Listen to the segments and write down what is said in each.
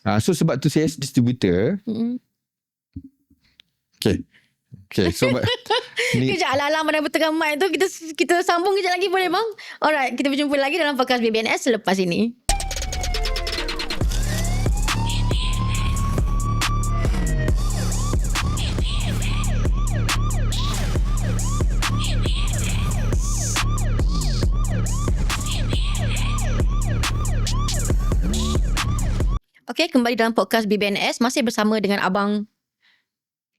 So sebab tu saya distributor. Okay, so ni Kejap ala-ala mana bertengah mic tu, kita sambung kejap lagi boleh bang? Alright, kita berjumpa lagi dalam podcast BBNS selepas ini. Okay, kembali dalam podcast BBNS. Masih bersama dengan Abang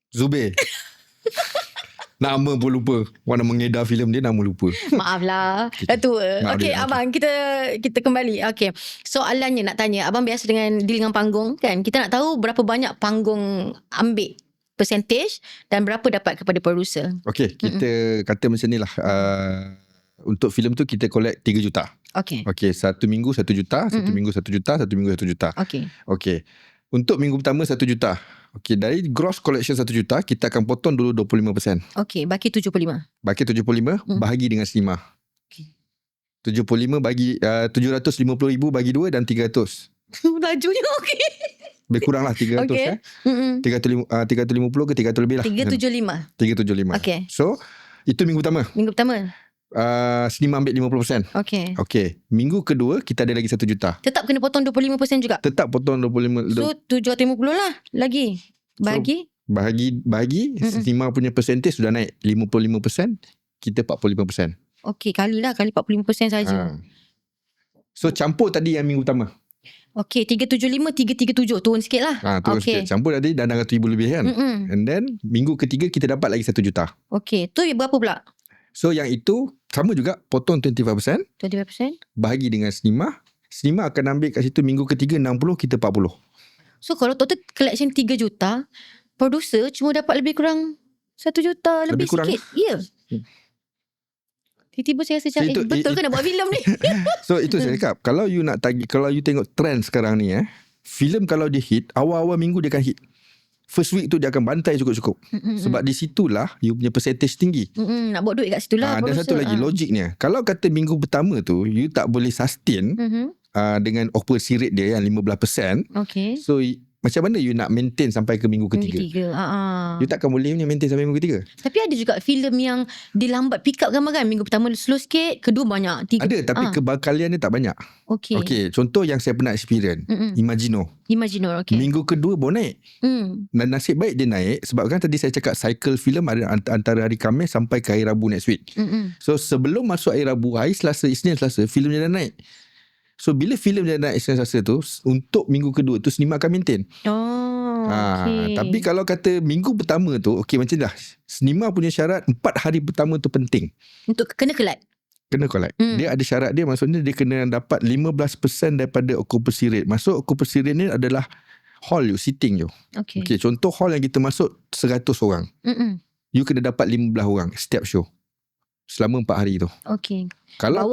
Zubir. Nama pun lupa. Warna mengedar filem dia nama lupa. Maaf lah, dah tua. Maaf Okay dia, abang, kita kembali. Okay, soalannya nak tanya, abang biasa dengan deal dengan panggung kan? Kita nak tahu berapa banyak panggung ambil percentage dan berapa dapat kepada producer. Okay, kita kata macam ni lah. Untuk filem tu kita collect 3 juta. Okay. Okay, 1 minggu 1 juta, 1 minggu 1 juta, 1 minggu 1 juta. Okay. Untuk minggu pertama 1 juta. Okay, dari gross collection 1 juta, kita akan potong dulu 25%. Okay, baki 75. Baki 75, bahagi dengan Cinema. Okay. 75 bagi 750,000 bagi 2 dan 300. Lajunya okay. Lebih kurang lah 300 Okay. 350 ke 300 lebih lah. 375. 375. Okay. So, itu minggu pertama. Minggu pertama. Cinema ambil 50%. Okay. Minggu kedua kita ada lagi 1 juta. Tetap kena potong 25% juga. Tetap potong 25. So 750 lah lagi. Bahagi. Bahagi Cinema punya percentage sudah naik 55%, kita 45%. Okay, kali 45% saja. So campur tadi yang minggu pertama. Okay, 375, 337 turun sikit lah. Turun sikit. Campur tadi dah 600,000 lebih kan. And then minggu ketiga kita dapat lagi 1 juta. Okay, tu berapa pula? So yang itu sama juga, potong 25%. 25%. Bahagi dengan Cinema. Cinema akan ambil kat situ minggu ketiga 60, kita 40. So kalau total collection 3 juta, producer cuma dapat lebih kurang 1 juta lebih kurang sikit. Ya. Tiba-tiba saya rasa macam betul ke nak buat filem ni? So itu saya cakap, kalau you nak kalau you tengok trend sekarang ni filem kalau dia hit, awal-awal minggu dia akan hit. First week tu dia akan bantai cukup-cukup. Sebab di situlah you punya percentage tinggi. Nak buat duit kat situ lah. Dan satu lagi logiknya, kalau kata minggu pertama tu you tak boleh sustain dengan occupancy rate dia yang 15%. Okay. So macam mana you nak maintain sampai ke minggu ketiga? You takkan boleh maintain sampai minggu ketiga. Tapi ada juga filem yang dilambat pick up gambar kan. Minggu pertama slow sikit, kedua banyak. Ada, tapi kebakalan dia tak banyak. Okay, contoh yang saya pernah experience, Imagino, okay. Minggu kedua baru naik. Dan nasib baik dia naik sebab kan tadi saya cakap cycle filem ada antara hari Khamis sampai ke hari Rabu next week. So sebelum masuk hari Rabu, hari Selasa, Isnin, Selasa, filem dia dah naik. So bila filem dia naik Isnin, Selasa tu, untuk minggu kedua tu Cinema akan maintain. Okay. Tapi kalau kata minggu pertama tu, okay macam dah, Cinema punya syarat 4 hari pertama tu penting. Untuk kena collect. Dia ada syarat dia, maksudnya dia kena dapat 15% daripada occupancy rate. Masuk occupancy rate ni adalah hall you, sitting you. Okay, contoh hall yang kita masuk 100 orang. You kena dapat 15 orang setiap show selama 4 hari tu. Okay. Kalau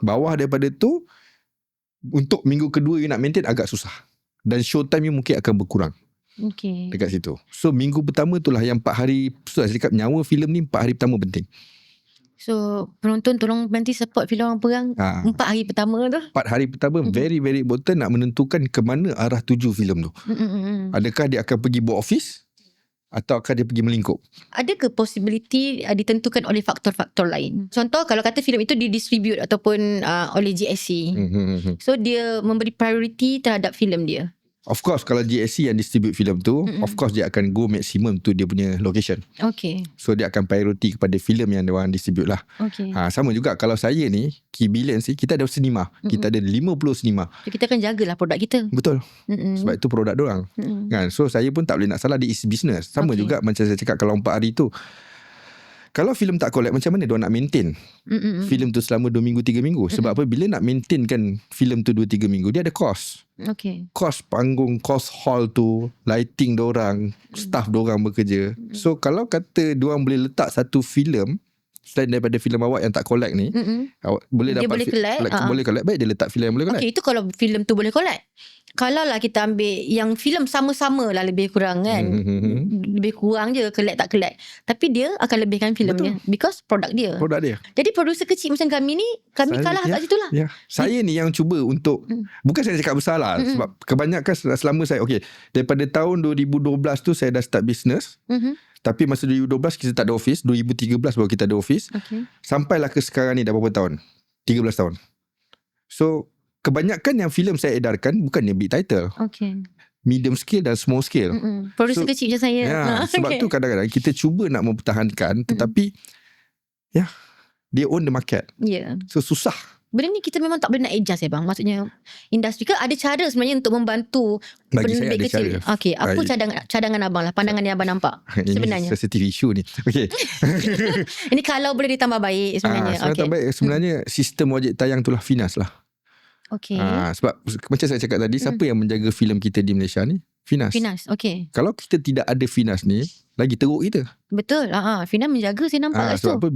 bawah daripada tu untuk minggu kedua you nak maintain agak susah. Dan show time you mungkin akan berkurang. Okay. Dekat situ. So minggu pertama itulah yang 4 hari. So saya cakap nyawa filem ni 4 hari pertama penting. So penonton tolong nanti support filem Orang Perang 4 hari pertama tu. 4 hari pertama very very important nak menentukan ke mana arah tuju filem tu. Adakah dia akan pergi box office ataukah dia pergi melingkup? Ada ke possibility ditentukan oleh faktor-faktor lain? Contoh kalau kata filem itu didistribute ataupun oleh GSC. So dia memberi priority terhadap filem dia. Of course kalau GSC yang distribute filem tu, of course dia akan go maximum to dia punya location. Okay. So dia akan priority kepada filem yang dia orang distribute lah. Okay. Sama juga kalau saya ni, Key Billions ni, kita ada Cinema. Kita ada 50 Cinema. So kita akan jagalah produk kita. Betul. Sebab itu produk diorang. Kan? So saya pun tak boleh nak salah, dia is business. Sama juga macam saya cakap kalau 4 hari tu. Kalau filem tak collect, macam mana diorang nak maintain filem tu selama 2 minggu 3 minggu? Sebab apa? Bila nak maintainkan filem tu 2-3 minggu, dia ada cost. Okay. Cost panggung, cost hall tu, lighting diorang, staff diorang bekerja. So kalau kata diorang boleh letak satu filem selain daripada filem awak yang tak collect ni, awak boleh dia dapat boleh collect, boleh collect, baik dia letak filem yang boleh collect. Okay, itu kalau filem tu boleh collect. Kalau lah kita ambil yang filem sama-sama lah lebih kurang kan, lebih kurang je collect tak collect. Tapi dia akan lebihkan filem dia because produk dia. Jadi producer kecil macam kami ni, kami kalah kat situ lah. Saya ni yang cuba untuk bukan saya cakap besar lah, sebab kebanyakan selama saya daripada tahun 2012 tu saya dah start business. Tapi masa 2012 kita tak ada office, 2013 baru kita ada office. Sampailah ke sekarang ni dah berapa tahun? 13 tahun. So kebanyakan yang filem saya edarkan bukannya big title. Medium scale dan small scale. Producer kecil macam saya. Sebab tu kadang-kadang kita cuba nak mempertahankan, tetapi they own the market. So susah. Benda ni kita memang tak boleh nak adjust bang. Maksudnya industri ke ada cara sebenarnya untuk membantu bagi penerbit kecil. Apa cadangan abang lah, pandangan yang abang nampak sebenarnya. Ini sensitive issue ni. Ini kalau boleh ditambah baik sebenarnya. Sebenarnya sistem wajib tayang tu lah Finas lah. Sebab macam saya cakap tadi, siapa yang menjaga filem kita di Malaysia ni? Finas. Kalau kita tidak ada Finas ni, lagi teruk kita. Betul. Finas menjaga, saya nampak kat situ. Sebab apa,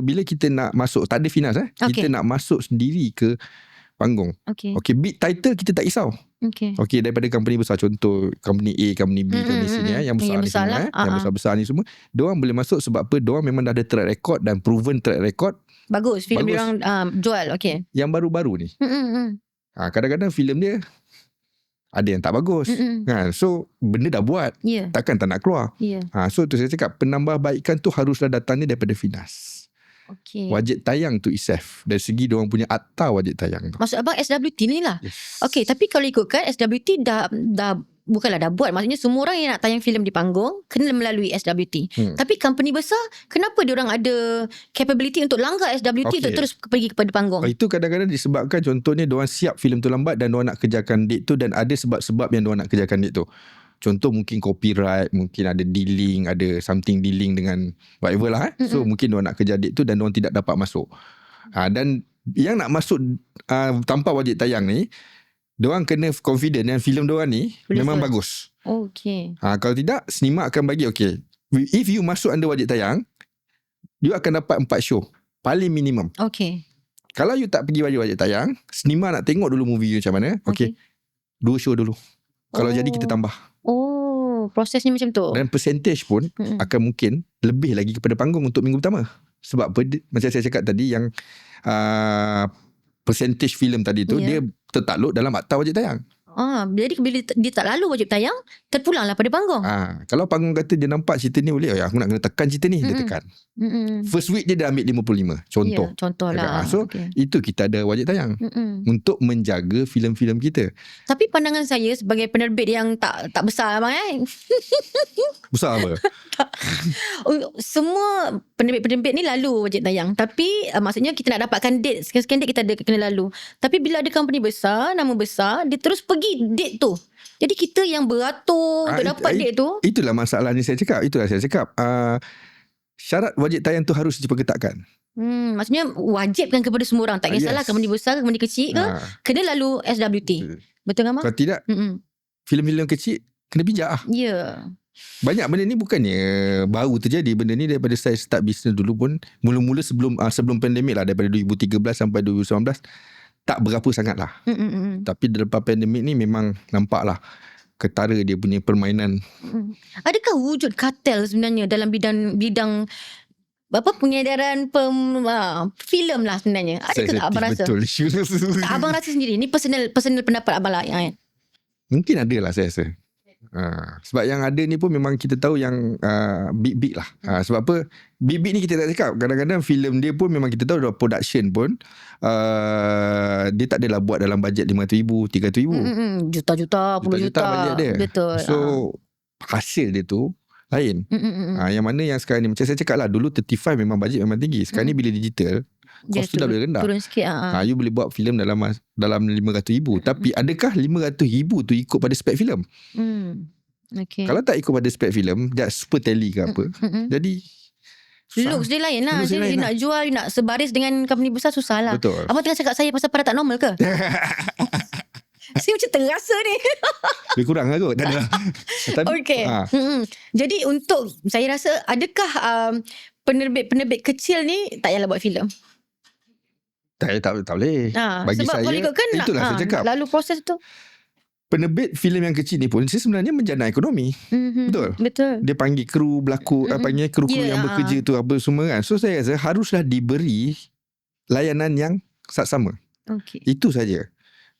bila kita nak masuk, tak ada Finas kita nak masuk sendiri ke panggung. Big title kita tak risau. Daripada company besar, contoh company A, company B, company C ni yang besar ni semua, yang besar-besar ni semua, diorang boleh masuk sebab apa? Diorang memang dah ada track record dan proven track record. Bagus, filem diorang jual. Yang baru-baru ni, kadang-kadang filem dia ada yang tak bagus. So benda dah buat, takkan tak nak keluar. So tu saya cakap, penambahbaikan tu haruslah datangnya daripada Finas. Wajib tayang tu itself, dari segi diorang punya akta wajib tayang tu. Maksud abang SWT ni lah. Tapi kalau ikutkan SWT dah bukanlah dah buat. Maksudnya semua orang yang nak tayang filem di panggung kena melalui SWT. Tapi company besar, kenapa diorang ada capability untuk langgar SWT untuk terus pergi kepada panggung? Itu kadang-kadang disebabkan, contohnya diorang siap filem tu lambat dan diorang nak kerjakan date tu, dan ada sebab-sebab yang diorang nak kerjakan date tu. Contoh mungkin copyright, mungkin ada dealing, ada something dealing dengan whatever lah. So mungkin diorang nak kerja date tu dan diorang tidak dapat masuk. Dan yang nak masuk tanpa wajib tayang ni, diorang kena confident yang filem diorang ni memang bagus. Kalau tidak, Cinema akan bagi if you masuk under wajib tayang, you akan dapat 4 show paling minimum. Kalau you tak pergi wajib tayang, Cinema nak tengok dulu movie you macam mana, 2 show dulu. Kalau jadi kita tambah. Prosesnya macam tu. Dan percentage pun akan mungkin lebih lagi kepada panggung untuk minggu pertama. Sebab apa, macam saya cakap tadi, yang percentage filem tadi tu, dia tertakluk dalam akta wajib tayang. Jadi bila dia tak lalu wajib tayang, terpulanglah pada panggung. Kalau panggung kata dia nampak cerita ni boleh, aku nak kena tekan cerita ni, dia tekan. First week dia dah ambil 55. Contoh lah. So itu kita ada wajib tayang untuk menjaga filem-filem kita. Tapi pandangan saya sebagai penerbit yang tak besar abang Besar apa? Semua penerbit-penerbit ni lalu wajib tayang. Tapi maksudnya kita nak dapatkan date, sekian-sekian date kita ada kena lalu. Tapi bila ada company besar, nama besar, dia terus pergi date tu. Jadi kita yang beratur untuk dapat date tu. Itulah masalah ni saya cakap. Syarat wajib tayang tu harus diperketatkan. Maksudnya wajibkan kepada semua orang. Tak kisahlah company besar ke company kecil ke, kena lalu SWT. Betul kan Mak? Kalau tidak, filem-filem kecil kena bijak lah. Banyak benda ni bukannya baru terjadi. Benda ni daripada saya start bisnes dulu pun, mula-mula sebelum pandemik lah, daripada 2013 sampai 2019, tak berapa sangat lah. Tapi lepas pandemik ni memang nampak lah ketara dia punya permainan. Adakah wujud kartel sebenarnya dalam bidang pengedaran filem lah sebenarnya? Adakah abang rasa? Betul. Abang rasa sendiri, ni personal pendapat abang lah. Mungkin ada lah saya rasa. Sebab yang ada ni pun memang kita tahu yang big-big lah. Sebab apa, big-big ni kita tak cakap. Kadang-kadang filem dia pun memang kita tahu dah production pun dia tak adalah buat dalam bajet RM500,000, RM300,000. Juta-juta, puluh juta bajet dia. Betul. So hasil dia tu lain. Yang mana yang sekarang ni, macam saya cakap lah, dulu 35 memang bajet memang tinggi. Sekarang ni bila digital, kos tu dah boleh rendah. Turun sikit. You boleh buat filem dalam RM500,000. Tapi adakah RM500,000 tu ikut pada spek filem? Kalau tak ikut pada spek filem, just super tele ke apa, jadi susah. Looks dia lain lah. Dia nak jual, dia nak sebaris dengan company besar, susah lah. Betul. Abang tengah cakap saya pasal pada tak normal ke? Saya macam terasa ni. Lebih kurang lah kot. Tak ada. Jadi untuk, saya rasa, adakah penerbit kecil ni tak payahlah buat filem? Tak boleh. Bagi sebab saya, kalau ikutkan itulah saya cakap. lalu proses tu. penerbit filem yang kecil ni pun dia sebenarnya menjana ekonomi. Betul. Dia panggil kru berlaku, panggil kru-kru yang bekerja tu apa semua kan. So saya rasa haruslah diberi layanan yang sama. Itu saja.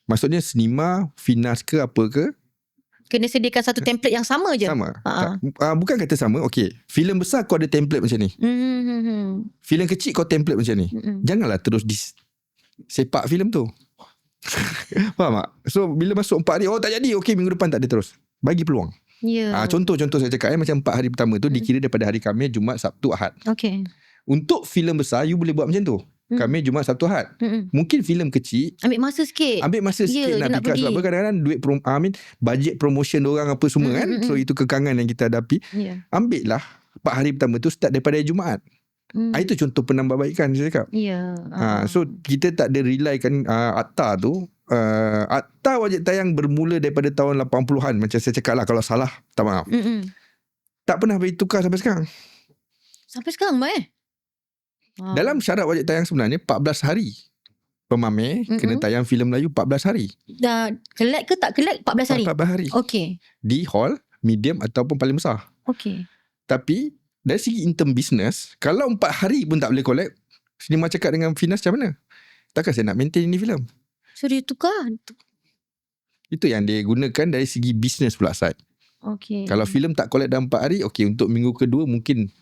Maksudnya sinema, Finas ke apa ke, kena sediakan satu template yang sama je. Sama. Bukan kata sama. Okey, filem besar kau ada template macam ni. Filem kecil kau template macam ni. Janganlah terus sepak filem tu. Faham tak? So bila masuk 4 hari, tak jadi, okey minggu depan tak ada terus. Bagi peluang. Contoh saya cakap macam 4 hari pertama tu dikira daripada hari Khamis, Jumaat, Sabtu, Ahad. Untuk filem besar you boleh buat macam tu. Khamis, Jumaat, Sabtu, Ahad. Mungkin filem kecil ambil masa sikit nak pick up. Sebab kadang-kadang duit bajet promotion orang apa semua kan. So itu kekangan yang kita hadapi. Ambil lah 4 hari pertama tu start daripada hari Jumaat. Itu contoh penambahbaikan saya cakap. So kita tak ada rely kan akta tu. Akta wajib tayang bermula daripada tahun 80-an. Macam saya cakap lah, kalau salah tak maaf. Tak pernah bertukar sampai sekarang. Sampai sekarang Dalam syarat wajib tayang sebenarnya 14 hari. Pemamer kena tayang filem Melayu 14 hari. Dah kelak ke tak kelak 14 hari? 14 hari. Okey. Di hall, medium ataupun paling besar. Okey. Tapi dari segi in term business, kalau 4 hari pun tak boleh collect, sinema cakap dengan Finas macam mana? Takkan saya nak maintain ini filem? So dia tukar. Itu yang dia gunakan dari segi business pula side. Okey. Kalau filem tak collect dalam 4 hari, okey, untuk minggu kedua mungkin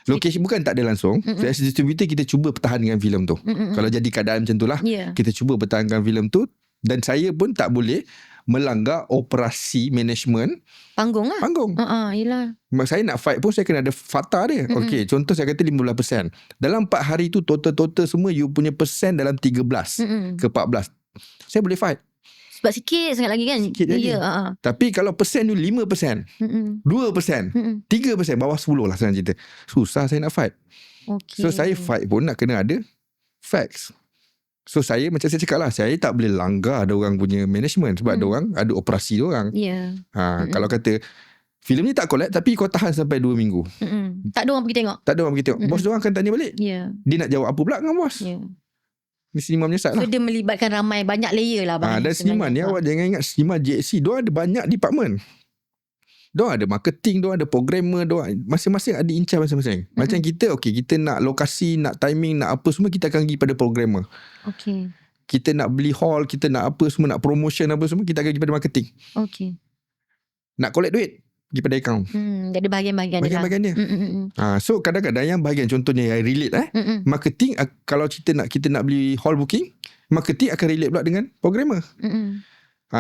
lokasi bukan tak ada langsung. As distributor kita cuba pertahankan filem tu. Kalau jadi keadaan macam tu lah, kita cuba pertahankan filem tu. Dan saya pun tak boleh melanggar operasi management panggung lah. Yelah. Saya nak fight pun saya kena ada fakta dia. Okey, contoh saya kata 15%. Dalam 4 hari tu total semua you punya persen dalam 13 ke 14. Saya boleh fight. Sebab sikit sangat lagi kan. Sikit lagi. Tapi kalau persen tu 5%, 2%, 3%, bawah 10 lah senang cerita. Susah saya nak fight. So saya fight pun nak kena ada facts. So saya macam saya cakap lah, saya tak boleh langgar ada orang punya management. Sebab ada orang ada operasi orang. Kalau kata filem ni tak collect tapi kau tahan sampai 2 minggu. Tak ada orang pergi tengok. Tak ada orang pergi tengok. Bos diorang akan tanya balik. Dia nak jawab apa pula dengan bos? Ni sinema menyesat lah. So dia melibatkan ramai, banyak layer lah. Dan sinema ni awak jangan ingat sinema JXC, diorang ada banyak department. Diorang ada marketing, diorang ada programmer, masing-masing ada in charge masing-masing. Macam kita, okey, kita nak lokasi, nak timing, nak apa semua, kita akan pergi pada programmer. Okey. Kita nak beli hall, kita nak apa semua, nak promotion apa semua, kita akan pergi pada marketing. Okey. Nak collect duit, pergi pada account. Jadi bahagian-bahagian dia. Bahagian dia. So kadang-kadang yang bahagian contohnya yang relate marketing, kalau kita nak beli hall booking, marketing akan relate pula dengan programmer.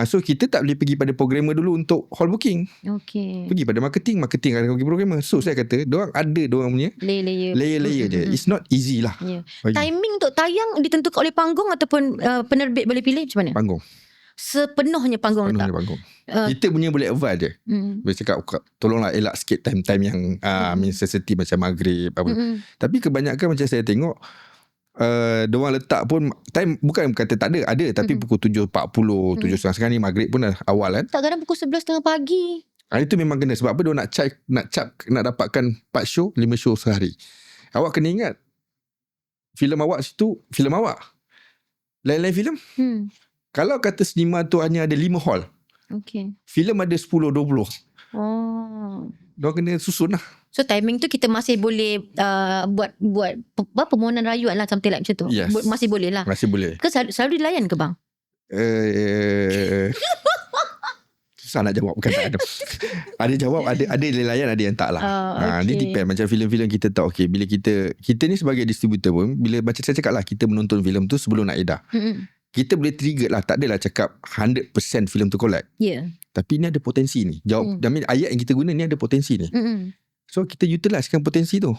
So kita tak boleh pergi pada programmer dulu untuk hall booking. Pergi pada marketing akan pergi programmer. So saya kata diorang punya layer je. It's not easy lah. Timing untuk tayang ditentukan oleh panggung ataupun penerbit boleh pilih macam mana? Panggung. Sepenuhnya panggung. Kita punya boleh advise je. Boleh cakap tolonglah elak sikit time-time yang sensitif macam maghrib apa. Tapi kebanyakan macam saya tengok diorang letak pun time, bukan kata tak ada tapi pukul 7.40 7.30 ni maghrib pun dah awal kan. Tak, kadang pukul 11.30 pagi. Itu memang kena. Sebab apa diorang nak dapatkan 4 show 5 show sehari. Awak kena ingat filem awak situ filem awak. Lain-lain filem. Kalau kata sinema tu hanya ada 5 hall, filem ada 10-20. Diorang kena susun lah. So timing tu kita masih boleh buat permohonan rayuan lah, something like macam tu. Masih boleh lah. Masih boleh. Ke selalu dilayan ke bang? Susah nak jawab, bukan tak ada. Ada jawab, ada layan, ada yang tak lah. Dia depend. Macam filem-filem kita tahu, okay, bila kita ni sebagai distributor pun, bila macam saya cakap lah, kita menonton filem tu sebelum nak edar. Kita boleh trigger lah. Tak adalah cakap 100% filem tu collect. Tapi ni ada potensi ni. Jawab, ayat yang kita guna ni ada potensi ni. So kita utilisekan potensi tu.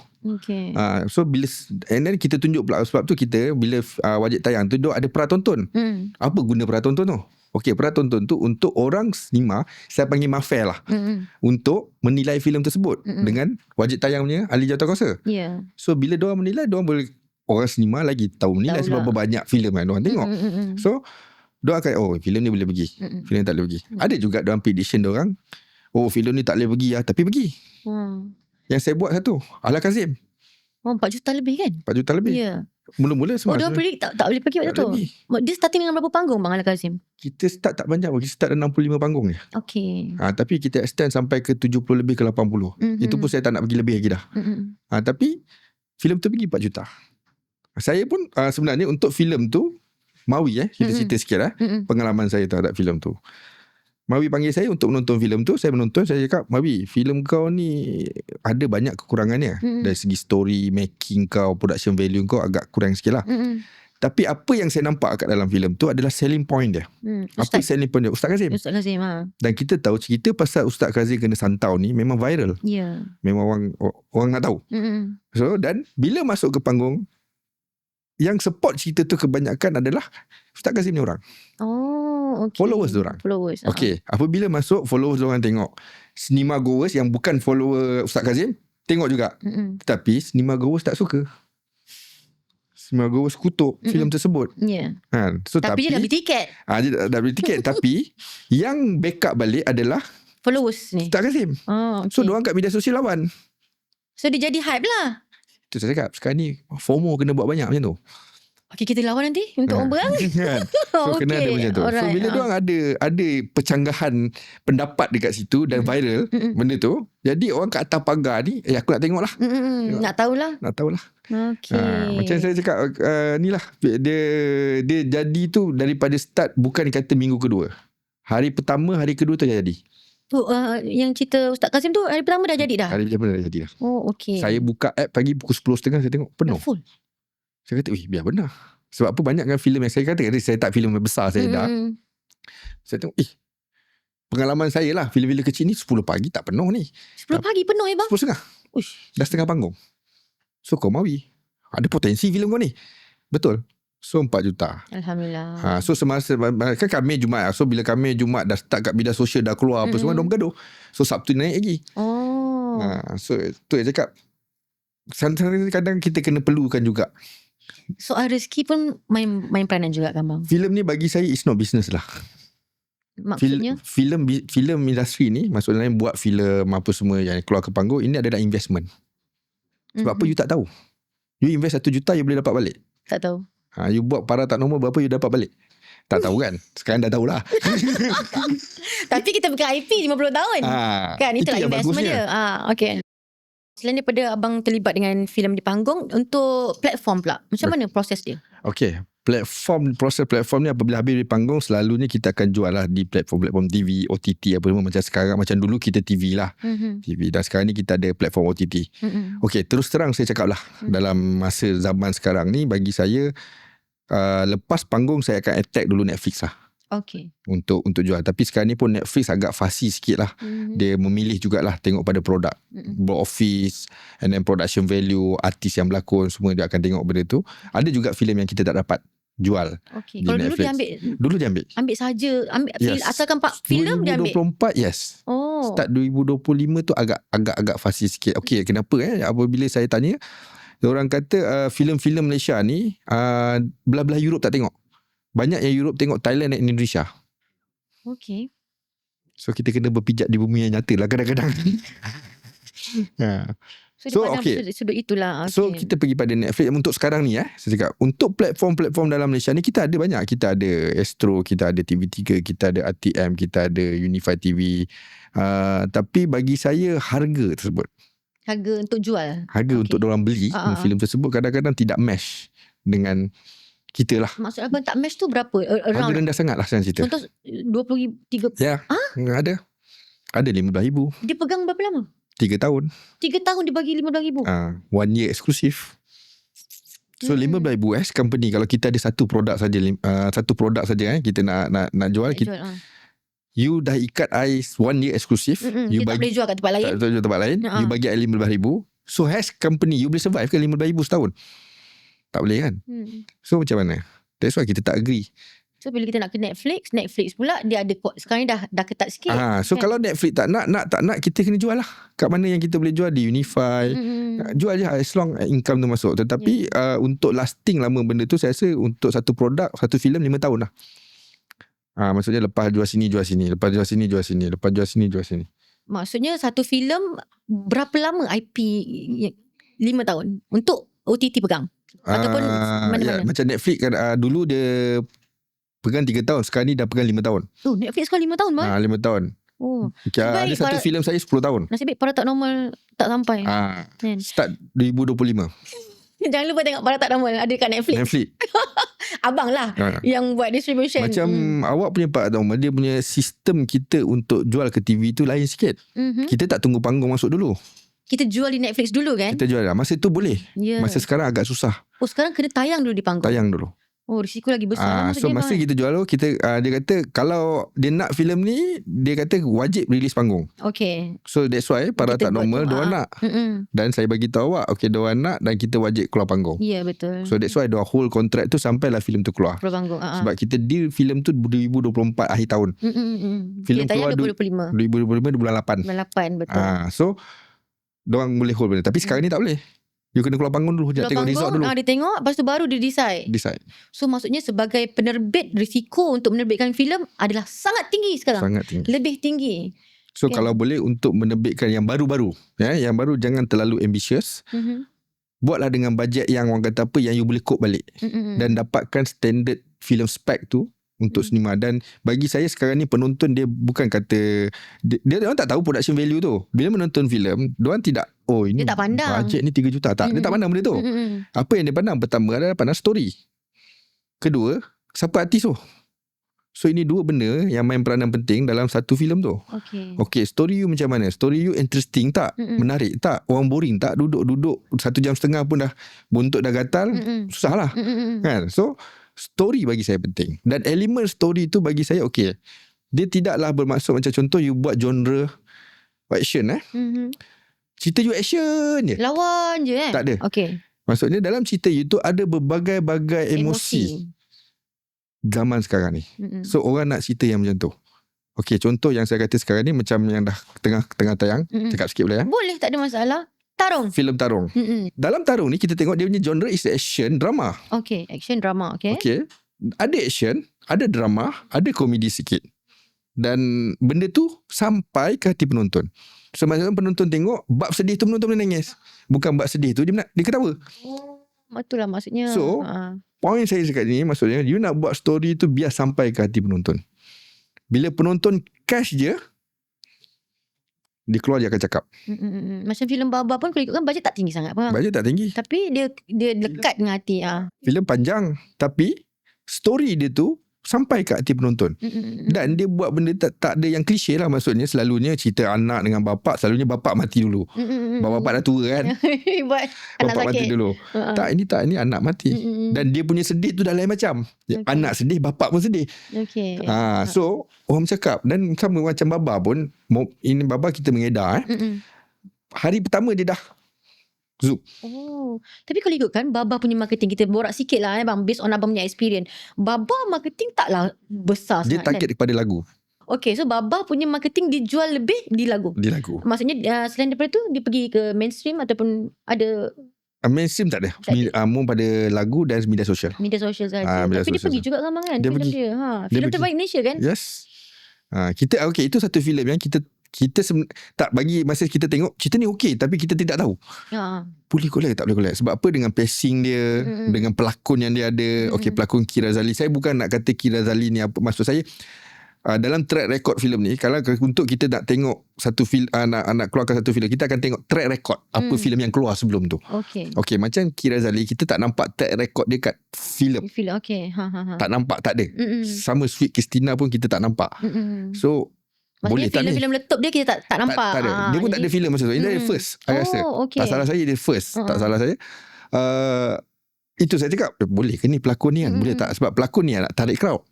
So bila, and then kita tunjuk pula. Sebab tu kita bila wajib tayang tu, ada pratonton. Apa guna pratonton tu? Okey, pratonton tu untuk orang sinema, saya panggil mafia lah, untuk menilai filem tersebut dengan wajib tayang punya ahli jawatankuasa. So bila diorang menilai, diorang boleh, orang sinema lagi tahu menilai sebab banyak filem kan diorang tengok. So diorang akan, filem ni boleh pergi, filem tak boleh pergi. Ada juga dalam prediction diorang, filem ni tak boleh pergi lah, tapi pergi. Yang saya buat satu, Ala Kazim. 4 juta lebih kan? 4 juta lebih. Mula-mula Oh, semua diorang predict tak boleh pergi waktu tak tu. lagi. Dia starting dengan berapa panggung Bang Al-Kazim? Kita start tak banyak pun. Kita start 65 panggung je. Okay. Tapi kita extend sampai ke 70 lebih ke 80. Itu pun saya tak nak pergi lebih lagi dah. Tapi filem tu pergi 4 juta. Saya pun sebenarnya untuk filem tu, Mawi kita cerita sikit pengalaman saya terhadap filem tu. Mawi panggil saya untuk menonton filem tu. Saya menonton, saya cakap, Mawi, filem kau ni ada banyak kekurangannya. Dari segi story, making kau, production value kau agak kurang sikit lah. Tapi apa yang saya nampak kat dalam filem tu adalah selling point dia. Apa selling point dia? Ustaz Kazim. Ustaz Kazim Dan kita tahu cerita pasal Ustaz Kazim kena santau ni memang viral. Memang orang nak tahu. So, dan bila masuk ke panggung, yang support cerita tu kebanyakan adalah Ustaz Kazim ni orang. Followers diorang. Okay, apabila masuk, followers diorang tengok. Cinema goers yang bukan follower Ustaz Kazim tengok juga. Tetapi cinema goers tak suka. Cinema goers kutuk filem tersebut. So, tapi dia dah beli tiket. Dia dah beli tiket. Tapi yang backup balik adalah followers ni Ustaz Kazim. So diorang kat media sosial lawan. So dia jadi hype lah. Itu saya cakap, sekarang ni FOMO kena buat banyak macam tu. Okay, kita lawan nanti untuk orang. So kena ada macam tu. So bila diorang ada percanggahan pendapat dekat situ dan viral benda tu, jadi orang kat atas pagar ni, aku nak tengok lah. Nak tahulah. Macam saya cakap, ni lah dia jadi tu daripada start, bukan kata minggu kedua. Hari pertama, hari kedua tu jadi. Yang cerita Ustaz Kazim tu hari pertama dah jadi dah? Hari pertama dah jadi dah. Okay. Saya buka app pagi pukul 10.30, saya tengok penuh. Full. Saya kata, biar benar. Sebab apa, banyak kan filem yang saya kata, saya tak filem besar saya dah. Saya tengok, pengalaman saya lah, filem-filem kecil ni 10 pagi tak penuh ni. 10 pagi penuh bang? 10.30. Dah setengah panggung. So kau Mawi, ada potensi filem kau ni. Betul. So 4 juta. Alhamdulillah. So semasa kan kami Jumaat. So bila kami Jumaat dah start kat media sosial, dah keluar apa semua, dah bergaduh. So Sabtu naik lagi. So tu yang cakap, kadang kita kena perlukan juga. Soal rezeki pun main peranan juga kan bang? Filem ni bagi saya is not business lah. Maksudnya? Filem industri ni, maksudnya buat filem apa semua yang keluar ke panggung, ini adalah investment. Sebab apa you tak tahu. You invest 1 juta, you boleh dapat balik. Tak tahu. You buat para tak normal, berapa you dapat balik? Tak tahu kan? Sekarang dah tahulah. Tapi kita pegang IP 50 tahun. Kan itulah investment dia. Okay. Selain daripada abang terlibat dengan filem di panggung, untuk platform pula, macam mana proses dia? Okay, proses platform ni apabila habis di panggung, selalunya kita akan jual lah di platform TV, OTT apa semua. Macam sekarang, macam dulu kita TV lah. TV, dan sekarang ni kita ada platform OTT. Okay, terus terang saya cakap lah, dalam masa zaman sekarang ni, bagi saya, lepas panggung saya akan attack dulu Netflix lah. Okay. Untuk jual. Tapi sekarang ni pun Netflix agak fussy sikit lah. Dia memilih jugalah tengok pada produk. Box office, and then production value, artis yang berlakon, semua dia akan tengok benda tu. Ada juga filem yang kita tak dapat jual. Okay. Kalau Netflix. dulu dia ambil? Dulu dia ambil. Ambil saja. Yes. Asalkan filem dia ambil? 2024, yes. Start 2025 tu agak fussy sikit. Okay, kenapa apabila saya tanya, orang kata filem-filem Malaysia ni belah-belah Europe tak tengok. Banyak yang Europe tengok Thailand dan Indonesia. Okay. So kita kena berpijak di bumi yang nyata lah kadang-kadang. So okay. Sudut itulah. Okay. So kita pergi pada Netflix. Untuk sekarang ni saya cakap, untuk platform-platform dalam Malaysia ni kita ada banyak. Kita ada Astro, kita ada TV3, kita ada RTM, kita ada Unify TV. Tapi bagi saya harga tersebut, harga untuk jual, harga untuk diorang beli filem tersebut kadang-kadang tidak match dengan kita lah. Maksud abang tak match tu berapa? Harga rendah sangat lah saya cerita. Contoh 20,000, 30. Ya, ada 15,000. Dia pegang berapa lama? 3 tahun. 3 tahun dia bagi 15,000. 1 year eksklusif. So 15,000 company, kalau kita ada satu produk saja, kita nak jual, you dah ikat I 1 year eksklusif. You tak boleh jual kat tempat lain. Tak boleh jual tempat lain. You bagi I 15,000. So has company, you boleh survive ke 15,000 setahun? Tak boleh kan? So macam mana? That's why kita tak agree. So bila kita nak ke Netflix pula dia ada, sekarang ni dah ketat sikit. So kan? Kalau Netflix tak nak, kita kena jual lah. Kat mana yang kita boleh jual? Di Unify. Jual je as long income tu masuk. Tetapi untuk lasting lama benda tu, saya rasa untuk satu produk, satu filem 5 tahun lah. Maksudnya lepas jual sini, jual sini. Lepas jual sini, jual sini. Lepas jual sini, jual sini. Maksudnya satu filem berapa lama IP 5 tahun untuk OTT pegang? Ataupun mana-mana? Macam Netflix kan, dulu dia pegang 3 tahun, sekarang ni dah pegang 5 tahun. Netflix sekarang 5 tahun, Bang? 5 tahun. Ada satu filem saya 10 tahun. Nasib baik Paranormal tak sampai. Start 2025. Jangan lupa tengok Paranormal, ada kat Netflix. Abang lah yang buat distribution. Macam awak punya Paranormal, dia punya sistem kita untuk jual ke TV tu lain sikit. Kita tak tunggu panggung masuk dulu. Kita jual di Netflix dulu kan? Kita jual lah. Masa tu boleh. Masa sekarang agak susah. Sekarang kena tayang dulu di panggung. Tayang dulu. Risiko lagi besar. So masa kita jual tu, dia kata kalau dia nak filem ni, dia kata wajib release panggung. Okay. So that's why Paranormal diorang nak. Dan saya bagi tahu awak, diorang nak dan kita wajib keluar panggung. Ya, betul. So that's why diorang hold kontrak tu sampailah filem tu keluar. Keluar panggung. Sebab kita deal filem tu 2024 akhir tahun. Filem keluar 2025 bulan 8. Bulan 8, betul. So diorang boleh hold benda. Tapi sekarang ni tak boleh. You kena keluar panggung dulu. Dia tengok result dulu. Dia tengok, lepas tu baru dia decide. So maksudnya sebagai penerbit, risiko untuk menerbitkan filem adalah sangat tinggi sekarang. Sangat tinggi. Lebih tinggi. So kalau boleh untuk menerbitkan yang baru-baru, yang baru jangan terlalu ambitious. Buatlah dengan bajet yang orang kata apa, yang you boleh cope balik. Dan dapatkan standard filem spec tu untuk sinema. Dan bagi saya sekarang ni penonton dia bukan kata dia orang tak tahu production value tu. Bila menonton filem, dia orang tidak ini dia tak pandang bajet ni 3 juta. Tak, dia tak pandang benda tu. Apa yang dia pandang? Pertama adalah pandang story. Kedua, siapa artis tu. So ini dua benda yang main peranan penting dalam satu filem tu. Okay, story you macam mana? Story you interesting tak? Menarik tak? Orang boring tak? Duduk 1.5 jam pun dah buntut dah gatal. Susah lah kan? So story bagi saya penting. Dan elemen story tu bagi saya dia tidaklah bermaksud macam contoh you buat genre action cerita you action je, lawan je tak ada. Maksudnya dalam cerita you tu ada berbagai-bagai emosi zaman sekarang ni. So orang nak cerita yang macam tu. Contoh yang saya kata sekarang ni macam yang dah tengah tayang. Cakap sikit boleh? Boleh, tak ada masalah. Tarung. Filem Tarung. Dalam Tarung ni kita tengok dia punya genre is action drama. Action drama. Ada action, ada drama, ada komedi sikit. Dan benda tu sampai ke hati penonton. So maksudnya penonton tengok bab sedih tu penonton boleh nangis. Bukan bab sedih tu dia ketawa. Betul lah maksudnya. So point saya cakap ni maksudnya you nak buat story tu biar sampai ke hati penonton. Bila penonton cash je, dia keluar dia akan cakap. Macam filem Baba pun kalau ikutkan bajet tak tinggi sangat pun. Bajet tak tinggi. Tapi dia lekat dengan hati. Filem panjang tapi story dia tu sampai kat hati penonton. Dan dia buat benda tak ada yang klise lah. Maksudnya selalunya cerita anak dengan bapak, selalunya bapak mati dulu. Bapak dah tua kan. Buat anak bapak sakit. Mati dulu. Ini anak mati. Dan dia punya sedih tu dah lain macam. Anak sedih, bapak pun sedih. So orang cakap. Dan sama macam Baba pun, ini Baba kita mengedar hari pertama dia dah zoom. Tapi kalau ikutkan Baba punya marketing, kita borak sikit lah bang, based on abang punya experience. Baba marketing taklah besar dia sangat. Dia target kepada lagu. So Baba punya marketing dijual lebih di lagu. Maksudnya selain daripada tu dia pergi ke mainstream ataupun ada mainstream tak ada. More pada lagu dan media sosial. Media sosial saja. Tapi dia pergi juga kan dia filem dia. Filem terbaik Malaysia kan? Yes. Kita itu satu filem yang kita tak bagi masa kita tengok cerita ni tapi kita tidak tahu boleh collect tak boleh collect. Sebab apa? Dengan pacing dia, dengan pelakon yang dia ada. Pelakon Kira Zali, saya bukan nak kata Kira Zali ni apa, maksud saya dalam track record filem ni, kalau untuk kita nak tengok satu filem, nak keluarkan satu filem, kita akan tengok track record apa filem yang keluar sebelum tu. Macam Kira Zali, kita tak nampak track record dia kat filem. Tak nampak, tak ada. Sama Sweet Christina pun kita tak nampak. So maksudnya filem-filem letup dia kita tak nampak. Tak ada. Dia pun tak ada filem masa tu. Ini dia first, saya rasa. Tak salah saya, dia first. Tak salah saya. Itu saya cakap, boleh ke ni pelakon ni kan? Boleh tak? Sebab pelakon ni nak tarik crowd.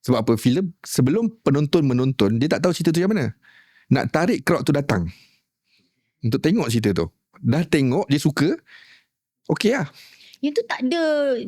Sebab apa? Filem sebelum penonton menonton, dia tak tahu cerita tu yang mana. Nak tarik crowd tu datang untuk tengok cerita tu. Dah tengok, dia suka, lah. Itu tak ada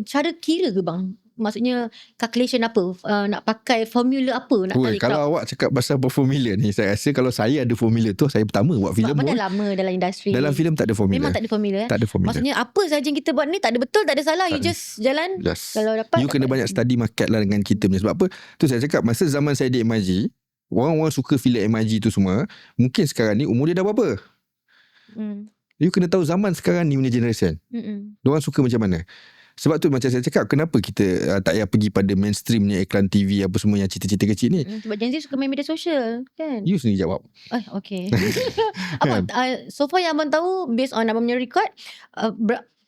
cara kira ke bang? Maksudnya calculation apa, nak pakai formula apa nak tarik kalau crowd? Awak cakap pasal formula ni, saya rasa kalau saya ada formula tu, saya pertama buat filem pun. Dah lama dalam industri. Dalam filem tak ada formula. Memang tak ada formula. Tak ada formula. Maksudnya apa sahaja yang kita buat ni tak ada betul, tak ada salah. You just jalan. Kalau dapat, you kena banyak study market lah dengan kita punya. Sebab apa? Tu saya cakap, masa zaman saya di MIG, orang-orang suka filem MIG tu semua. Mungkin sekarang ni umur dia dah berapa? You kena tahu zaman sekarang ni punya generation. Diorang suka macam mana. Sebab tu macam saya cakap, kenapa kita tak payah pergi pada mainstreamnya iklan TV apa semua yang cerita-cerita kecil ni. Sebab Gen Z suka main media sosial kan. You sendiri jawab. Okay. Abang, so far yang abang tahu, based on abang punya record,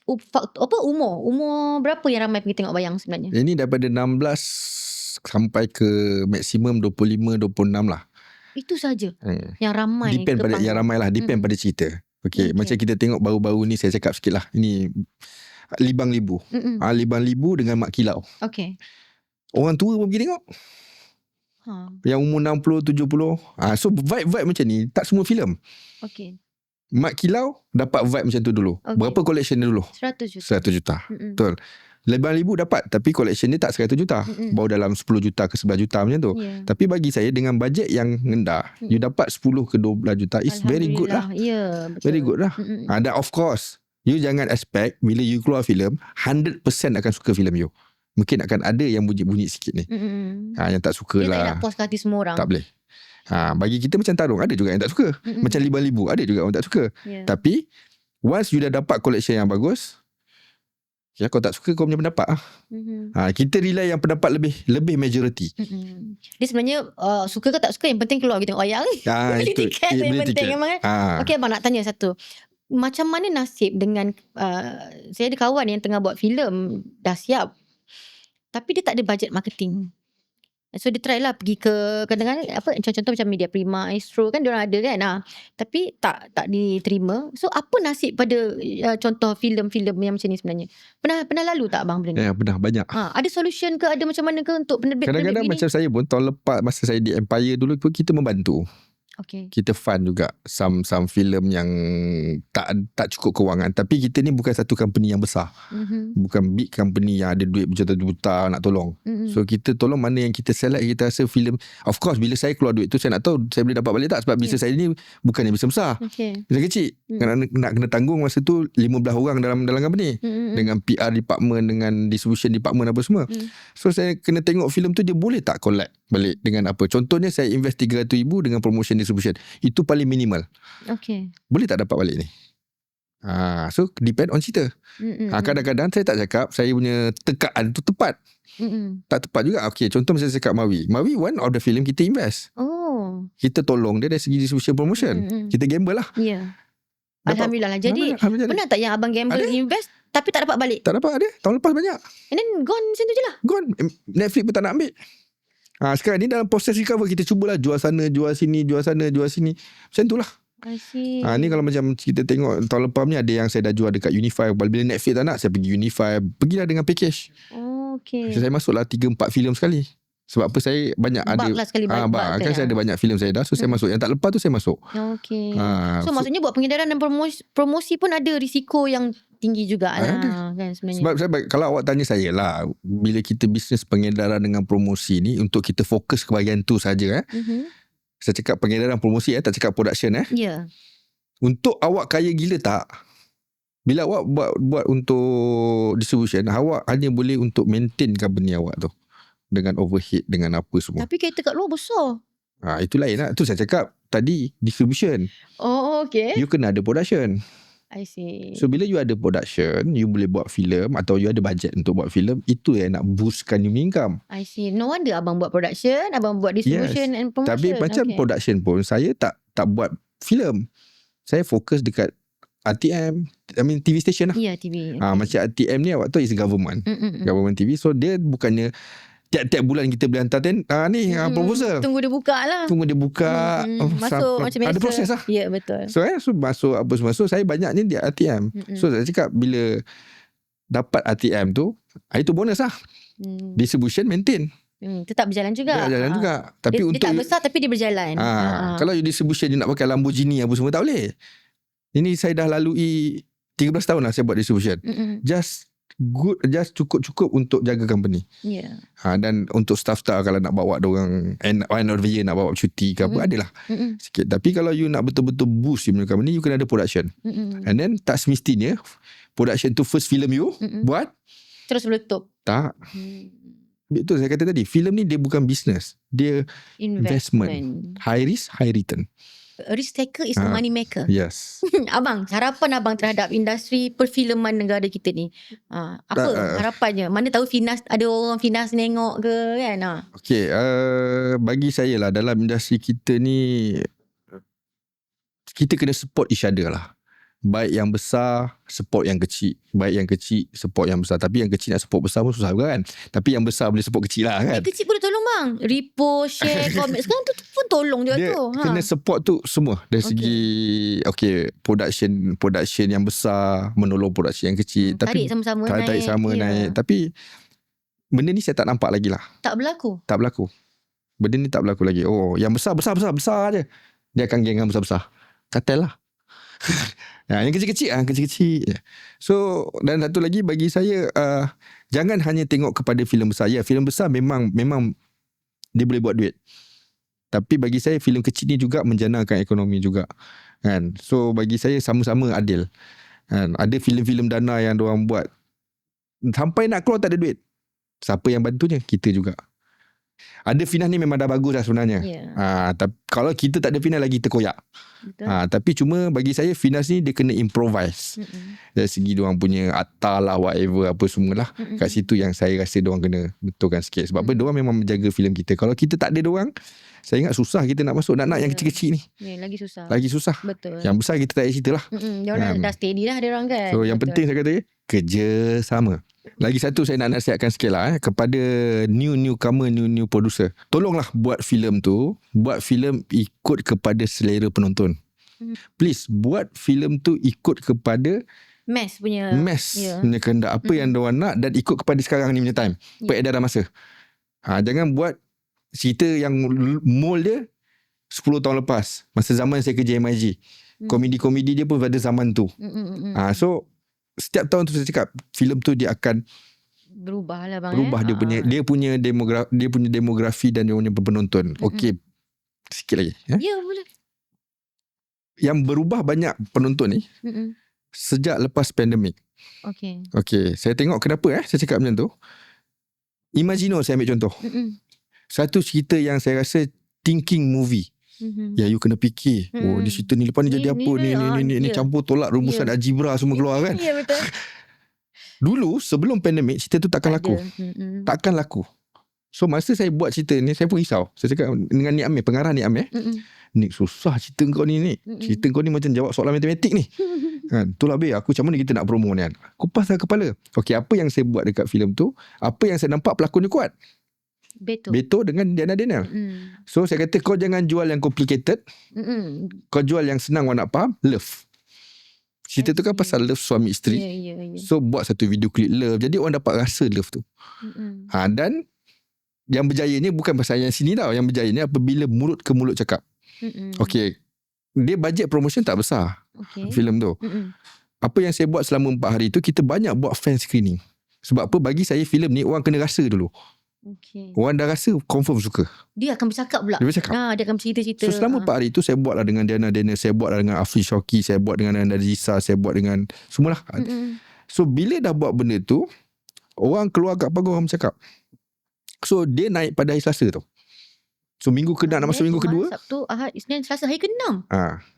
umur berapa yang ramai pergi tengok wayang sebenarnya? Ini daripada 16 sampai ke maksimum 25-26 lah. Itu saja yang ramai. Depend pada yang ramai lah. Depend pada cerita. Okay. Macam kita tengok baru-baru ni, saya cakap sikit lah. Ini Libang Libu. Libang Libu dengan Mak Kilau. Okay. Orang tua pun pergi tengok. Yang umur 60-70. So vibe macam ni tak semua filem. Okay. Mak Kilau dapat vibe macam tu dulu. Berapa collection dia dulu? 100 juta. Betul. Libang Libu dapat, tapi collection dia tak 100 juta. Baru dalam 10 juta ke 11 juta macam tu. Tapi bagi saya, dengan bajet yang rendah, you dapat 10 ke 12 juta, it's very good lah. Betul. Very good lah. Dan of course, you jangan expect bila you keluar filem 100% akan suka filem you. Mungkin akan ada yang bunyi-bunyi sikit ni. Yang tak suka dia lah. Dia tak nak puas hati semua orang. Tak boleh. Bagi kita macam tarung, ada juga yang tak suka. Macam Libang Libu, ada juga orang tak suka. Tapi once you dah dapat collection yang bagus, kau tak suka, kau punya pendapat lah. Kita rely yang pendapat lebih majority. Dia sebenarnya suka ke tak suka, yang penting keluar kita tengok wayang. Beli tiket yang penting memang. Okay, abang nak tanya satu. Macam mana nasib dengan saya ada kawan yang tengah buat filem, dah siap, tapi dia tak ada bajet marketing. So dia try lah pergi ke kadang-kadang contoh macam Media Prima, Astro kan, diorang ada kan. Tapi tak diterima. So apa nasib pada contoh filem-filem yang macam ni sebenarnya? Pernah lalu tak abang benda ni? Pernah, banyak. Ada solution ke, ada macam mana ke untuk penerbit? Kadang-kadang macam saya pun tahun lepas masa saya di Empire dulu pun, kita membantu. Kita fund juga some filem yang tak cukup kewangan, tapi kita ni bukan satu company yang besar. Bukan big company yang ada duit berjuta-juta nak tolong. So kita tolong mana yang kita select, kita rasa filem. Of course bila saya keluar duit tu, saya nak tahu saya boleh dapat balik tak, sebab bisnes saya ni bukan yang bisnes besar. Bisnes kecil. Nak kena tanggung masa tu 15 orang dalam company. Dengan PR department, dengan distribution department apa semua. So saya kena tengok filem tu dia boleh tak collect balik dengan apa. Contohnya saya invest 300,000 dengan promotion distribution. Itu paling minimal. Boleh tak dapat balik ni? So depend on cerita. Kadang-kadang saya tak cakap saya punya tekaan tu tepat. Tak tepat juga. Contoh macam saya cakap Mawi, one of the film kita invest. Kita tolong dia dari segi distribution promotion. Kita gamble lah. Alhamdulillah lah. Jadi pernah tak yang abang gamble invest tapi tak dapat balik? Tak dapat, ada. Tahun lepas banyak. And then gone macam tu je lah. Gone. Netflix pun tak nak ambil. Sekarang ni dalam proses recover, kita cubalah jual sana, jual sini, jual sana, jual sini. Macam tu lah. I see. Ni kalau macam kita tengok tahun lepas ni, ada yang saya dah jual dekat Unify. Bila Netflix tak nak, saya pergi Unify. Pergilah dengan package. Saya masuklah 3-4 filem sekali. Sebab apa, saya banyak ada. Kan saya ada banyak filem saya dah. So saya masuk. Yang tak lepas tu saya masuk. So maksudnya buat pengedaran dan promosi pun ada risiko yang tinggi juga lah kan sebenarnya. Sebab kalau awak tanya saya lah, bila kita bisnes pengedaran dengan promosi ni, untuk kita fokus ke bahagian tu saja. Saya cakap pengedaran promosi, tak cakap production. Untuk awak kaya gila tak? Bila awak buat untuk distribution, awak hanya boleh untuk maintain company awak tu, dengan overhead, dengan apa semua. Tapi kereta kat luar besar. Itu lain lah. Tu saya cakap tadi, distribution. You kena ada production. I see. So bila you ada production, you boleh buat filem, atau you ada budget untuk buat filem, itu yang nak boostkan you income. I see. No wonder abang buat production, abang buat distribution and promotion. Tapi macam production pun, saya tak buat filem. Saya fokus dekat RTM, TV station lah. TV. Macam RTM ni awak tahu is government. Government TV. So dia bukannya tiap-tiap bulan kita boleh hantar proposal. Tunggu dia buka lah. Masuk macam biasa. Ada proses lah. Ya, betul. So masuk apa semua. So saya banyak ni di RTM. So saya cakap bila dapat RTM tu, itu bonus lah. Distribution maintain. Tetap berjalan juga. Tapi dia untuk tak besar tapi dia berjalan. Kalau you distribution, you nak pakai Lamborghini apa semua, tak boleh. Ini saya dah lalui 13 tahun lah saya buat distribution. Just cukup untuk jaga company. Dan untuk staff-staff kalau nak bawa diorang end of the year, nak bawa cuti ke apa, adalah sikit. Tapi kalau you nak betul-betul boost you punya company, you kena ada production. And then tak semestinya production tu first film you buat terus meletup. Tak. Betul saya kata tadi, filem ni dia bukan business, dia investment. High risk, high return. risk taker is a money maker. Yes. Abang, harapan abang terhadap industri perfilman negara kita ni, apa harapannya? Mana tahu Finas, ada orang Finas nengok ke kan? Okay, bagi saya lah, dalam industri kita ni, kita kena support each other lah. Baik yang besar support yang kecil, baik yang kecil support yang besar. Tapi yang kecil nak support besar pun susah juga kan. Tapi yang besar boleh support kecil lah kan. Yang kecil boleh tolong bang, repost, share, komen. Sekarang tu pun tolong dia tu. Kena support tu semua dari segi production yang besar menolong production yang kecil. Tapi tarik sama-sama tarik naik. Tapi benda ni saya tak nampak lagi lah. Tak berlaku. Benda ni tak berlaku lagi. Oh, yang besar je. Dia akan geng yang besar-besar. Kartel lah. Yang kecil-kecil. So, dan satu lagi bagi saya, jangan hanya tengok kepada filem besar. Ya, filem besar memang dia boleh buat duit. Tapi bagi saya filem kecil ni juga menjanakan ekonomi juga. Kan? So bagi saya sama-sama adil. Kan? Ada filem-filem dana yang diorang buat sampai nak keluar tak ada duit. Siapa yang bantunya? Kita juga. Ada Finas ni memang dah bagus dah sebenarnya. Tapi kalau kita tak ada Finas lagi terkoyak. Tapi cuma bagi saya Finas ni dia kena improvise. Dari segi diorang punya atar lah, whatever, apa semualah. Kat situ yang saya rasa diorang kena betulkan sikit. Sebab apa, diorang memang menjaga filem kita. Kalau kita tak ada diorang, saya ingat susah kita nak masuk. Nak yang kecil-kecil ni lagi susah. Betul. Yang besar kita tak payah cerita lah. Diorang dah steady lah diorang kan. So yang penting saya kata kerjasama. Lagi satu saya nak nasihatkan sikit lah kepada newcomer, new producer. Tolonglah buat filem tu, buat filem ikut kepada selera penonton. Please buat filem tu ikut kepada mass punya kehendak, apa yang diorang nak, dan ikut kepada sekarang ni punya time, peredaran masa. Jangan buat cerita yang mold dia 10 tahun lepas, masa zaman saya kerja MIG. Komedi-komedi dia pun pada zaman tu. So setiap tahun tu saya cakap filem tu dia akan berubah lah bang. Berubah dia punya demografi dan dia punya penonton. Okey. Sikit lagi. Ya boleh. Yang berubah banyak penonton ni sejak lepas pandemik. Okey. Saya tengok kenapa saya cakap macam tu. Imagino saya ambil contoh. Satu cerita yang saya rasa thinking movie. Ya, you kena fikir. Oh, di cerita ni lepas ni jadi apa ni campur tolak rumusan algebra semua keluar kan. Ya betul. Dulu sebelum pandemik cerita tu takkan laku. Takkan laku. So masa saya buat cerita ni saya pun risau. Saya cakap dengan Nik Amir, pengarah Nik Amir, Nik, susah cerita kau ni. Cerita kau ni macam jawab soalan matematik ni. Kan, itulah be, aku macam mana kita nak promo ni kan. Kupas kepala. Okey, apa yang saya buat dekat filem tu, apa yang saya nampak pelakon dia kuat. Beto dengan Diana Daniel. So saya kata kau jangan jual yang complicated. Kau jual yang senang orang nak faham. Love. Cerita tu kan pasal love suami isteri. So buat satu video klip love. Jadi orang dapat rasa love tu. Dan yang berjaya ni bukan pasal yang sini tau. Yang berjaya ni apabila mulut ke mulut cakap. Okay, dia bajet promotion tak besar filem tu. Apa yang saya buat selama 4 hari tu, kita banyak buat fan screening. Sebab apa, bagi saya filem ni orang kena rasa dulu. Orang dah rasa confirm suka. Dia akan bercakap pula. Dia akan bercerita-cerita. So selama 4 hari tu saya buatlah dengan Diana Daniel, saya buatlah dengan Afri Shoki, saya buat dengan Nanda Zisa, saya buat dengan semualah. So bila dah buat benda tu, orang keluar kat panggung, orang bercakap. So dia naik pada hari Selasa tu. So minggu ke nak masuk minggu kedua, Sabtu, Ahad, Isnin, Selasa, hari ke-6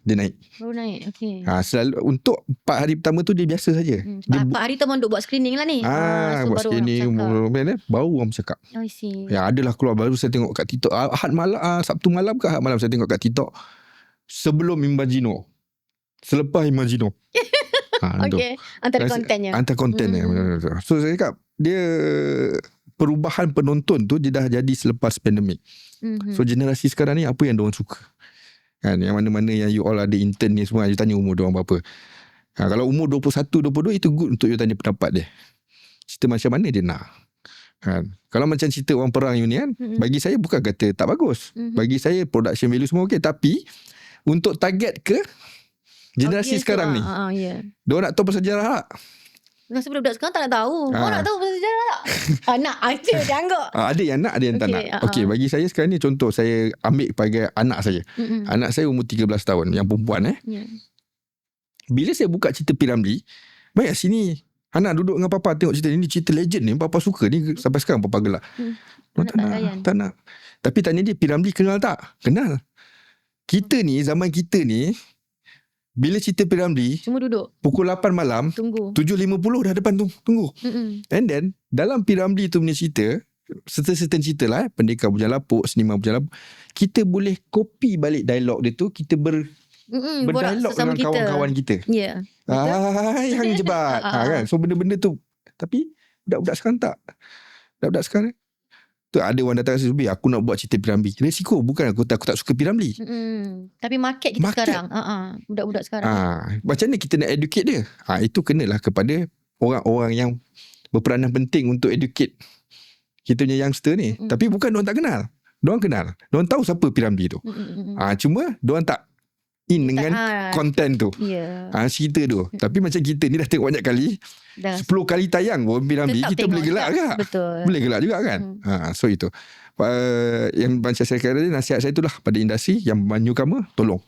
dia naik. baru naik. Selalu untuk 4 hari pertama tu dia biasa saja. 4 hari tu duk buat screening lah ni. So buat screening baru orang bercakap. I see. Ya, adalah keluar baru saya tengok kat TikTok. Ahad malam, Sabtu malam ke Ahad malam saya tengok kat TikTok. Sebelum Imagino, selepas Imagino. Antara kontennya. So saya cakap dia, perubahan penonton tu dia dah jadi selepas pandemik. So generasi sekarang ni apa yang diorang suka kan, yang mana-mana yang you all ada intern ni semua, you tanya umur diorang berapa. Kalau umur 21, 22 itu good untuk you tanya pendapat dia, cerita macam mana dia nak kan. Kalau macam cerita orang perang you ni kan, bagi saya bukan kata tak bagus, bagi saya production value semua okey, tapi untuk target ke generasi sekarang ni, diorang nak tahu pasal sejarah tak? Rasa budak-budak sekarang tak nak tahu. Kau nak tahu pasal sejarah tak? Nak aja jangan. Ada yang nak, ada yang tak nak. Okey, bagi saya sekarang ni contoh, saya ambil sebagai anak saya. Anak saya umur 13 tahun, yang perempuan Bila saya buka cerita P.Ramlee, baik sini anak duduk dengan papa tengok cerita ni, cerita legend ni, papa suka ni, sampai sekarang papa gelak. Tak nak. Tapi tanya dia, P.Ramlee kenal tak? Kenal. Kita ni, zaman kita ni, bila cerita P. Ramlee, Semua duduk pukul 8 malam, tunggu. 7.50 dah depan tu, tunggu. Mm-mm. And then, dalam P. Ramlee tu punya cerita, certain cerita lah, Pendekar Bujang Lapuk, Seniman Bujang Lapuk, kita boleh copy balik dialog dia tu, kita berdialog dengan kawan-kawan kita. Ya. Yang jebat. Kan? So benda-benda tu. Tapi budak-budak sekarang tak. Budak-budak sekarang tu ada orang datang kasi Zubi, aku nak buat cerita P. Ramlee. Resiko bukan aku tak suka P. Ramlee. Tapi market kita sekarang, budak-budak sekarang. Macam mana kita nak educate dia? Itu kenalah kepada orang-orang yang berperanan penting untuk educate kita punya youngster ni. Tapi bukan diorang tak kenal. Diorang kenal. Diorang tahu siapa P. Ramlee tu. Cuma diorang tak in dengan konten tu. Cerita tu. Tapi macam kita ni dah tengok banyak kali, 10 kali tayang pun P. Ramlee, kita boleh gelak ke? Betul. Boleh gelak juga kan? So itu. Yang macam saya kata, nasihat saya itulah pada industri yang newcomer, tolong.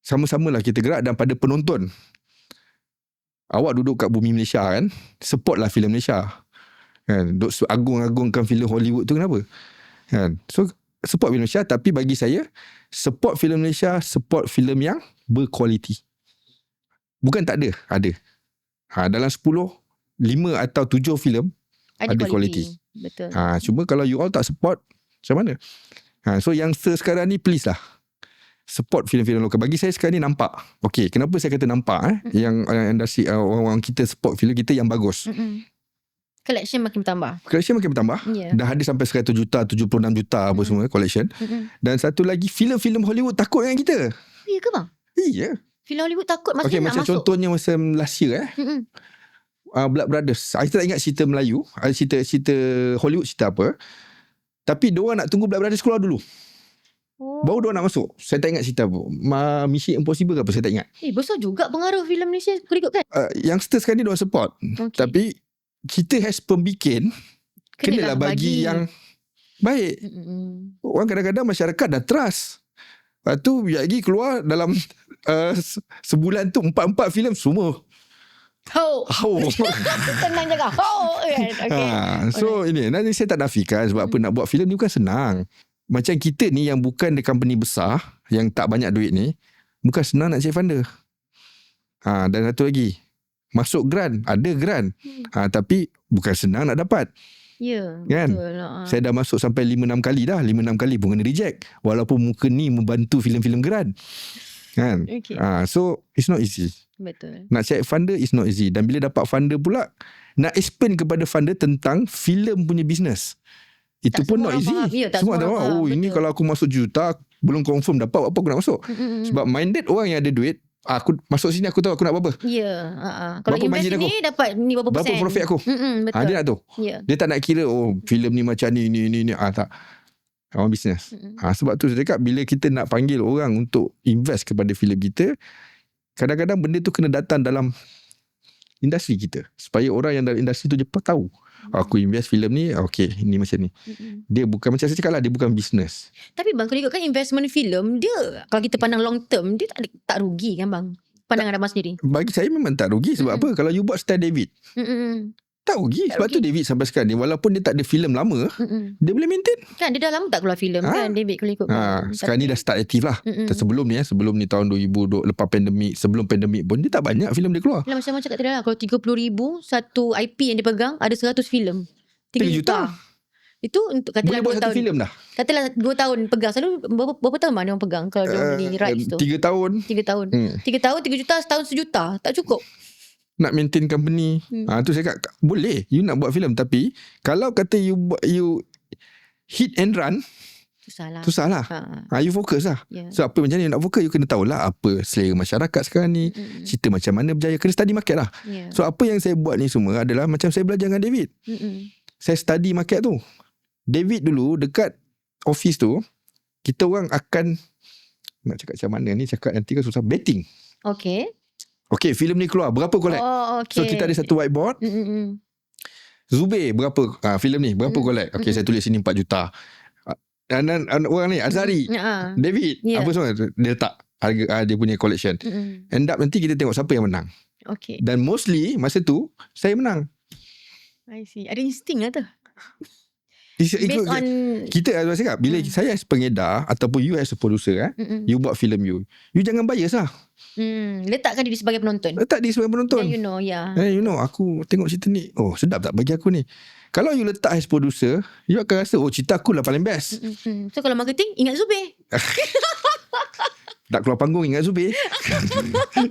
Sama-samalah kita gerak, dan pada penonton, awak duduk kat bumi Malaysia kan, supportlah filem Malaysia. Kan? Duk agung-agungkan filem Hollywood tu kenapa? Kan? So support filem Malaysia, tapi bagi saya support filem Malaysia, support filem yang berkualiti. Bukan tak ada, ada. Dalam 10, 5 atau 7 filem ada kualiti. Betul. Cuma kalau you all tak support, macam mana? So youngster sekarang ni please lah, support filem-filem lokal. Bagi saya sekarang ni nampak. Okay, kenapa saya kata nampak? Yang industri, orang-orang kita support filem kita yang bagus. Collection makin bertambah. Dah ada sampai 100 juta, 76 juta apa semua collection. Dan satu lagi, filem-filem Hollywood takut dengan kita. Ya ke bang? Iya. Filem Hollywood takut maksudnya nak macam masuk. Contohnya masa last year Blood Brothers. Saya tak ingat cerita Melayu, cerita Hollywood cerita apa. Tapi diorang nak tunggu Blood Brothers keluar dulu. Baru diorang nak masuk. Saya tak ingat cerita apa. Mission Impossible ke apa, saya tak ingat. Besar juga pengaruh filem Malaysia ikut kan? Youngster sekarang ni diorang support. Tapi kita as pembikin kenalah bagi yang baik. Orang kadang-kadang masyarakat dah trust. Lepas tu lagi keluar dalam sebulan tu 4 filem semua. Tenang jaga. So ini nanti saya tak nafikan sebab apa, nak buat filem ni bukan senang. Macam kita ni yang bukan di company besar, yang tak banyak duit ni, bukan senang nak cari funder. Dan satu lagi, masuk grant, ada grant. Tapi bukan senang nak dapat. Ya, kan? Betul. Saya dah masuk sampai 5-6 kali dah. 5-6 kali pun kena reject. Walaupun muka ni membantu filem-filem grant. Kan? So it's not easy. Betul. Nak cari funder is not easy. Dan bila dapat funder pula, nak explain kepada funder tentang filem punya business, itu tak pun not easy. Semua tak faham. Ini kalau aku masuk juta, belum confirm dapat apa aku nak masuk. Sebab minded orang yang ada duit, aku masuk sini aku tahu aku nak buat apa. Kalau invest ni dapat ni berapa persen, berapa profit aku. Betul. Dia nak tahu. Dia tak nak kira filem ni macam ni. Tak. Orang bisnes. Sebab tu saya cakap, bila kita nak panggil orang untuk invest kepada filem kita, kadang-kadang benda tu kena datang dalam industri kita, supaya orang yang dalam industri tu cepat tahu. Aku invest filem ni, okay, ini macam ni. Dia bukan, macam saya cakap lah, dia bukan bisnes. Tapi bang, kalau ikutkan investment filem, dia kalau kita pandang long term, dia tak rugi kan bang? Pandangan abang sendiri. Bagi saya memang tak rugi. Sebab apa? Kalau you buat style David, tak rugi. Sebab tu David sampai sekarang ni, walaupun dia tak ada filem lama, dia boleh maintain. Kan dia dah lama tak keluar filem kan David, kalau ikutkan. Sekarang ni dah start aktif lah. Sebelum ni tahun 2020, lepas pandemik, sebelum pandemik pun dia tak banyak filem dia keluar. Macam cakap tadi lah, kalau 30,000 satu IP yang dia pegang, ada 100 filem, 3 juta. Itu untuk katalah boleh buat 1 filem dah. Katalah 2 tahun pegang. Selalu berapa tahun mana orang pegang kalau dia beli rights tu? 3 tahun. 3 tahun 3 juta, setahun 1 juta. Tak cukup nak maintain company. Tu saya cakap, boleh you nak buat filem, tapi kalau kata you hit and run, tu salah. You fokus lah. So apa macam ni nak fokus, you kena tahulah apa selera masyarakat sekarang ni, cerita macam mana berjaya, kena study market lah. So apa yang saya buat ni semua adalah macam saya belajar dengan David. Saya study market tu. David dulu dekat office tu, kita orang akan, nak cakap macam mana ni, cakap nanti kan susah, betting. Okay, filem ni keluar, berapa collect? So kita ada satu whiteboard. Zubair berapa filem ni, berapa collect? Okay, saya tulis sini 4 juta. Dan orang ni Azhari, David, apa semua dia letak harga dia punya collection. End up nanti kita tengok siapa yang menang. Dan mostly masa tu saya menang. I see. Ada insting lah tu. Based on kita as cakap, bila saya as pengedar ataupun you as a producer, you buat filem you jangan bias lah. Letakkan diri sebagai penonton. Letak diri sebagai penonton. You know, you know, aku tengok cerita ni, oh sedap tak bagi aku ni. Kalau you letak as producer, you akan rasa oh cerita aku lah paling best. So kalau marketing, ingat Zubir. Tak keluar panggung, ingat Zubir.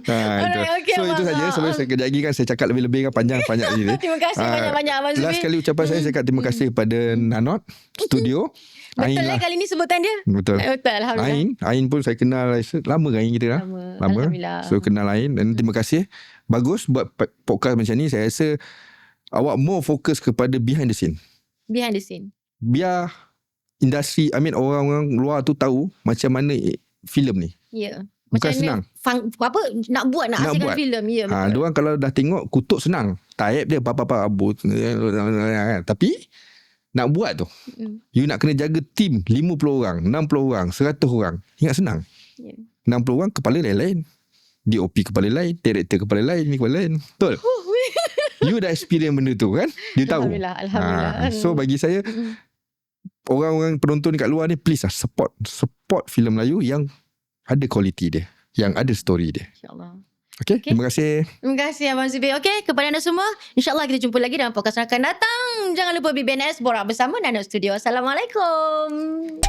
Okay, so itu saja. Sebelum saya kejap lagi kan saya cakap lebih-lebih kan, panjang-panjang ni. Terima kasih banyak-banyak Abang Zubir. Last kali ucapan saya cakap terima kasih kepada Nanot Studio. Betul lah kali ni sebutan dia. Betul. Alhamdulillah. Ain pun saya kenal lama kan kita lah. Lama. Alhamdulillah. So kenal Ain dan terima kasih. Bagus buat podcast macam ni. Saya rasa awak more fokus kepada behind the scene. Behind the scene. Biar industri, orang-orang luar tu tahu macam mana filem ni. Ya. Bukan macam senang. Nak hasilkan filem. Ya, betul. Diorang kalau dah tengok kutuk senang. Type dia apa-apa abut. Tapi nak buat tu, you nak kena jaga tim 50 orang, 60 orang, 100 orang. Ingat senang. 60 orang kepala lain-lain. DOP kepala lain, director kepala lain, ni kepala lain. Betul? You dah experience benda tu kan? You tahu. Alhamdulillah. So bagi saya, orang-orang penonton dekat luar ni, please lah support filem Melayu yang ada quality dia, yang ada story dia. InsyaAllah. Okay, terima kasih. Terima kasih Abang Zubir. Okay, kepada anda semua, InsyaAllah kita jumpa lagi dalam podcast yang akan datang. Jangan lupa BBNS Borak Bersama Nanot Studio. Assalamualaikum.